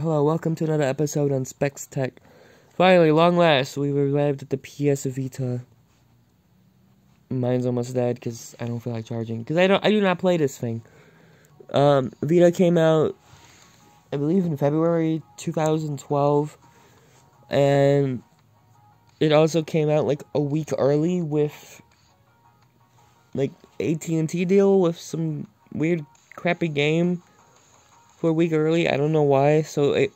Hello, welcome to another episode on Spec Tech. Finally, long last, we arrived at the PS Vita. Mine's almost dead because I don't feel like charging. Because I do not play this thing. Vita came out, I believe, in February 2012, and it also came out like a week early with like AT&T deal with some weird, crappy game for a week early. I don't know why. So it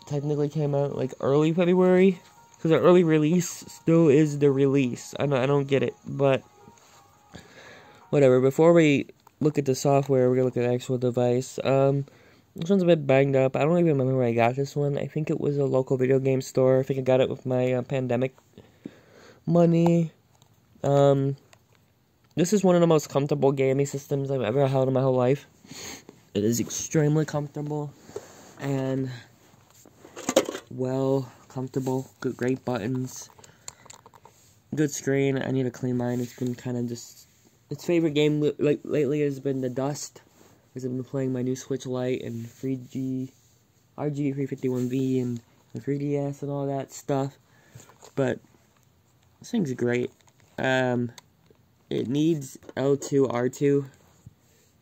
technically came out like early February, because the early release still is the release. I don't get it, but whatever. Before we look at the software, we're gonna look at the actual device. This one's a bit banged up. I don't even remember where I got this one. I think it was a local video game store. I think I got it with my pandemic money. This is one of the most comfortable gaming systems I've ever held in my whole life. It is extremely comfortable and comfortable. Good, great buttons. Good screen. I need to clean mine. It's been kind of just... Its favorite game lately has been the Dust, because I've been playing my new Switch Lite and RG351V and the 3DS and all that stuff. But this thing's great. It needs L2, R2,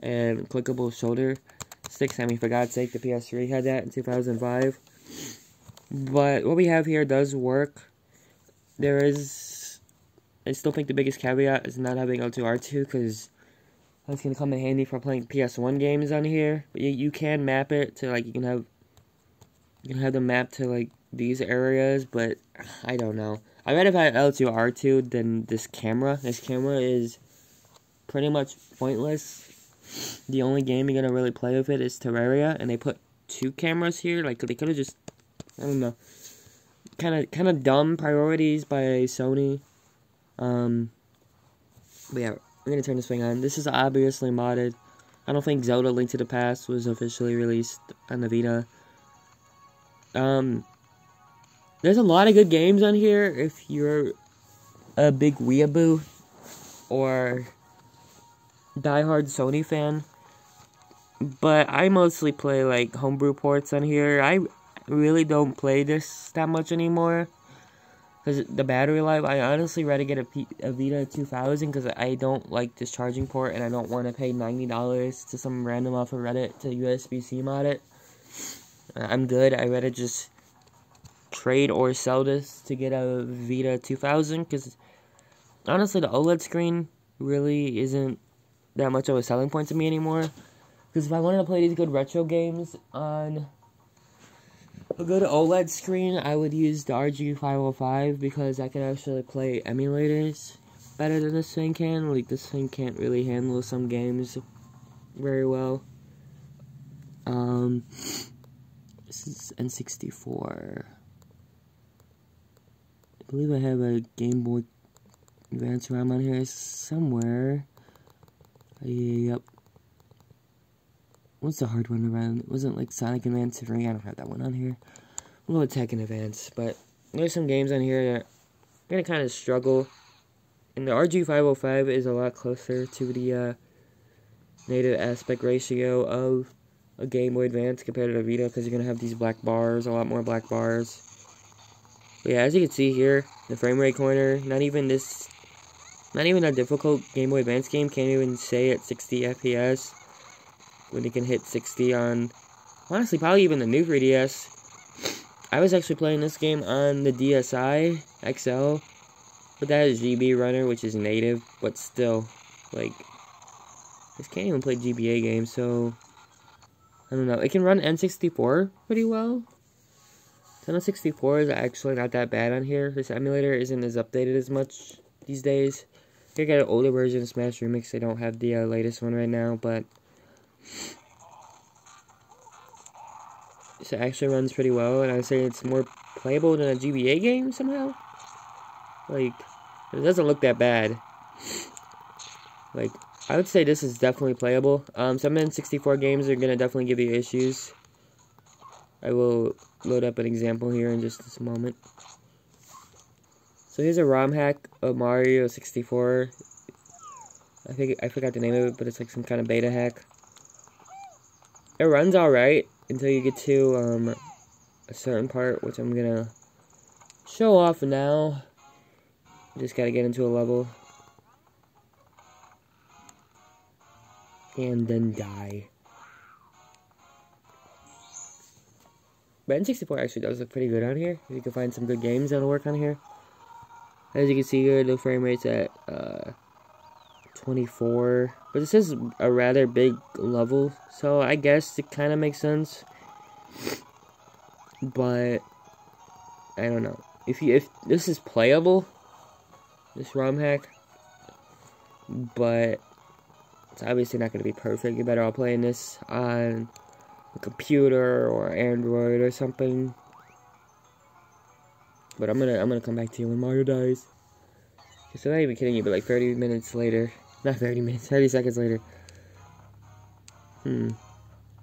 and clickable shoulder sticks. I mean, for God's sake, the PS3 had that in 2005. But what we have here does work. I still think the biggest caveat is not having L2, R2, because that's going to come in handy for playing PS1 games on here. But you can map it to, like, you can have them mapped to, like, these areas, but I don't know. I'd rather have L2, R2 than this camera. This camera is pretty much pointless. The only game you're gonna really play with it is Terraria, and they put two cameras here. Like, they could have just, I don't know, kind of dumb priorities by Sony. But yeah, we're gonna turn this thing on. This is obviously modded. I don't think Zelda: Link to the Past was officially released on the Vita. There's a lot of good games on here if you're a big weeaboo or diehard Sony fan. But I mostly play like homebrew ports on here. I really don't play this that much anymore because the battery life. I honestly rather get a Vita 2000 because I don't like this charging port and I don't want to pay $90 to some random off of Reddit to USB-C mod it. I'm good. I rather just trade or sell this to get a Vita 2000, because honestly the OLED screen really isn't that much of a selling point to me anymore. Because if I wanted to play these good retro games on a good OLED screen, I would use the RG505, because I can actually play emulators better than this thing can. Like, this thing can't really handle some games very well. This is N64. I believe I have a Game Boy Advance ROM on here somewhere. Yep. What's the hard one around? It wasn't like Sonic Advance 3. I don't have that one on here. I'm going with Tekken Advance, but there's some games on here that are gonna kind of struggle. And the RG505 is a lot closer to the native aspect ratio of a Game Boy Advance compared to the Vita, because you're gonna have these black bars, a lot more black bars. But yeah, as you can see here, the frame rate corner, not even a difficult Game Boy Advance game can't even say at 60 FPS when it can hit 60 on, honestly, probably even the new 3DS. I was actually playing this game on the DSi XL, but that is GB runner, which is native, but still, like, this can't even play GBA games, so I don't know. It can run N64 pretty well. N64 is actually not that bad on here. This emulator isn't as updated as much these days. I got an older version of Smash Remix. They don't have the latest one right now, but this actually runs pretty well, and I would say it's more playable than a GBA game somehow. Like, it doesn't look that bad. Like, I would say this is definitely playable. Some N64 games are gonna definitely give you issues. I will load up an example here in just this moment. So here's a ROM hack of Mario 64. I forgot the name of it, but it's like some kind of beta hack. It runs alright until you get to a certain part, which I'm gonna show off now. Just gotta get into a level. And then die. But N64 actually does look pretty good on here. If you can find some good games that'll work on here. As you can see here, the frame rate's at 24. But this is a rather big level, so I guess it kind of makes sense. But I don't know. If this is playable, this ROM hack, but it's obviously not going to be perfect. You're better off playing this on a computer or Android or something. But I'm gonna come back to you when Mario dies. So I'm not even kidding you, but like 30 minutes later, not 30 minutes, 30 seconds later.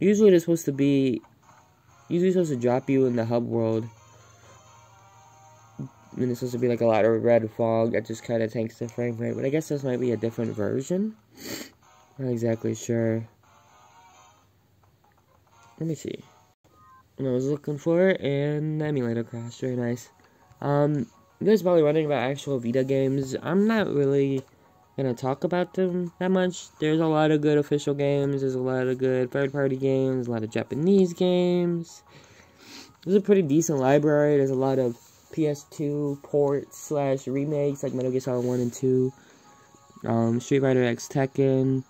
Usually it's supposed to drop you in the hub world. And it's supposed to be like a lot of red fog that just kind of tanks the frame rate. But I guess this might be a different version. Not exactly sure. Let me see. And I was looking for it, and the emulator crashed. Very nice. You guys probably wondering about actual Vita games. I'm not really gonna talk about them that much. There's a lot of good official games. There's a lot of good third-party games. A lot of Japanese games. There's a pretty decent library. There's a lot of PS2 ports / remakes like Metal Gear Solid 1 and 2. Street Fighter X Tekken,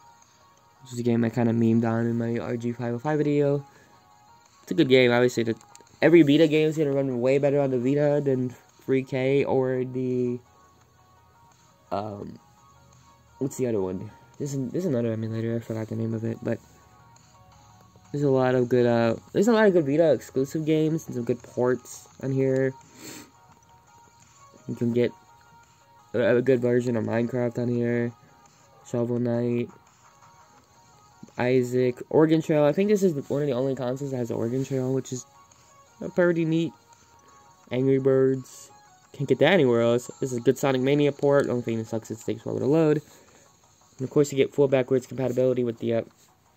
which is a game I kind of memed on in my RG505 video. It's a good game, obviously. Every Vita game is going to run way better on the Vita than 3K or the, what's the other one? There's another emulator, I forgot the name of it, but there's a lot of good, Vita exclusive games and some good ports on here. You can get a good version of Minecraft on here. Shovel Knight. Isaac. Oregon Trail. I think this is one of the only consoles that has Oregon Trail, which is pretty neat. Angry Birds. Can't get that anywhere else. This is a good Sonic Mania port. The only thing that sucks is it takes forever to load. And of course you get full backwards compatibility with the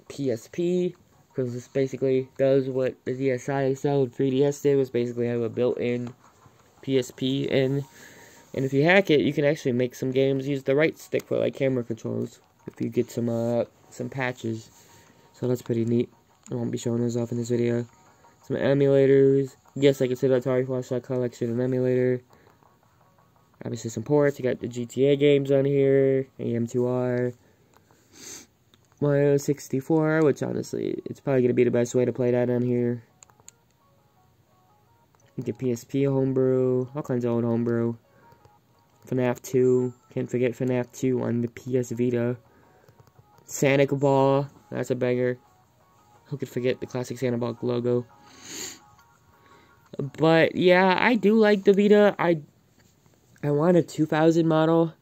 PSP. Because this basically does what the DSi XL and 3DS did. Was basically have a built-in PSP in. And if you hack it, you can actually make some games use the right stick for like camera controls. If you get some patches. So that's pretty neat. I won't be showing those off in this video. Some emulators. Yes, I consider Atari Flashlight Collection an emulator. Obviously some ports. You got the GTA games on here. AM2R. Mario 64, which honestly, it's probably going to be the best way to play that on here. You get PSP homebrew. All kinds of old homebrew. FNAF 2. Can't forget FNAF 2 on the PS Vita. Sonic Ball. That's a banger. Who could forget the classic Sonic Ball logo? But yeah, I do like the Vita. I want a 2000 model.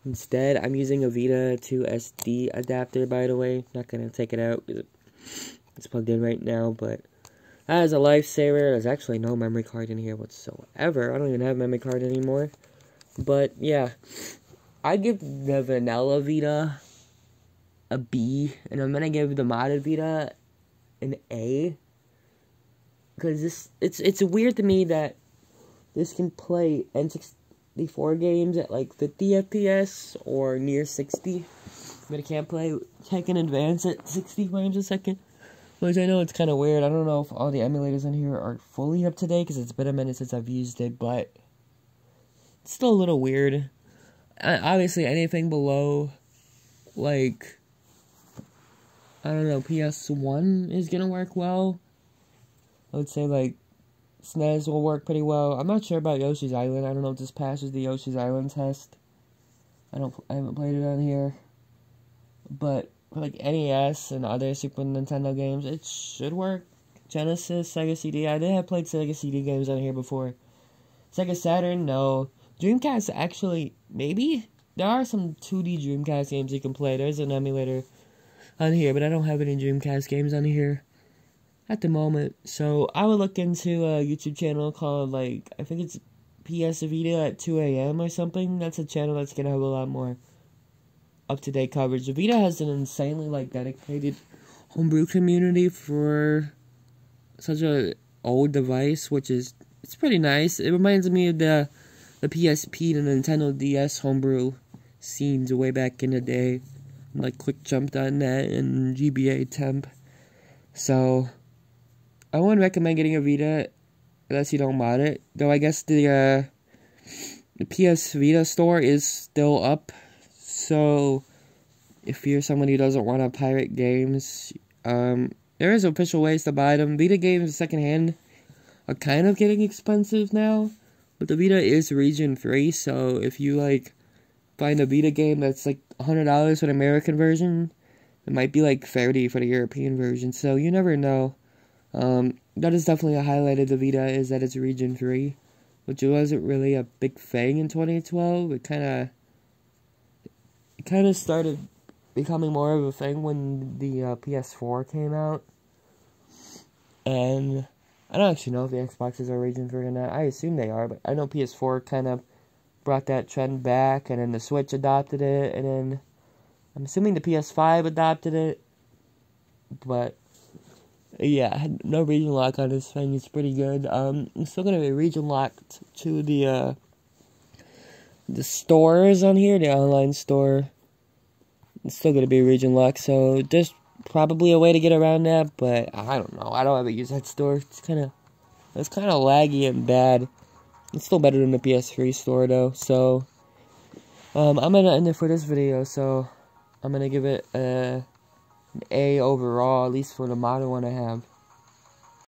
Instead, I'm using a Vita 2 SD adapter, by the way. Not going to take it out because it's plugged in right now, but that is a lifesaver. There's actually no memory card in here whatsoever. I don't even have a memory card anymore. But yeah, I give the vanilla Vita a B, and I'm gonna give the modded Vita an A, because it's weird to me that this can play N64 games at like 50 FPS or near 60, but it can't play Tekken Advance at 60 frames a second, which I know it's kind of weird. I don't know if all the emulators in here are fully up to date, because it's been a minute since I've used it, but it's still a little weird. Obviously, anything below, like, I don't know, PS1 is gonna work well. I would say, like, SNES will work pretty well. I'm not sure about Yoshi's Island. I don't know if this passes the Yoshi's Island test. I haven't played it on here. But for, like, NES and other Super Nintendo games, it should work. Genesis, Sega CD. I did have played Sega CD games on here before. Sega Saturn, no. Dreamcast, actually, maybe? There are some 2D Dreamcast games you can play. There's an emulator on here, but I don't have any Dreamcast games on here at the moment. So I would look into a YouTube channel called, like, I think it's PS Vita at 2 AM or something. That's a channel that's gonna have a lot more up-to-date coverage. The Vita has an insanely, like, dedicated homebrew community for such a old device, which is, it's pretty nice. It reminds me of the PSP, the Nintendo DS homebrew scenes way back in the day. Like Quick Jump on that and GBA Temp. So I wouldn't recommend getting a Vita unless you don't mod it. Though I guess the PS Vita store is still up. So if you're someone who doesn't want to pirate games, there is official ways to buy them. Vita games secondhand are kind of getting expensive now, but the Vita is region free. So if you like find a Vita game that's like $100 for the American version, it might be like $30 for the European version. So you never know. That is definitely a highlight of the Vita, is that it's region free, which wasn't really a big thing in 2012. It kind of started becoming more of a thing when the PS4 came out. And I don't actually know if the Xboxes are region free or not. I assume they are, but I know PS4 kind of brought that trend back, and then the Switch adopted it, and then I'm assuming the PS5 adopted it. But yeah, I had no region lock on this thing. It's pretty good. I'm still gonna be region locked to the stores on here, the online store. It's still gonna be region locked, so there's probably a way to get around that, but I don't know. I don't ever use that store. It's kind of laggy and bad. It's still better than the PS3 store though. So I'm gonna end it for this video. So I'm gonna give it an A overall, at least for the model one I have.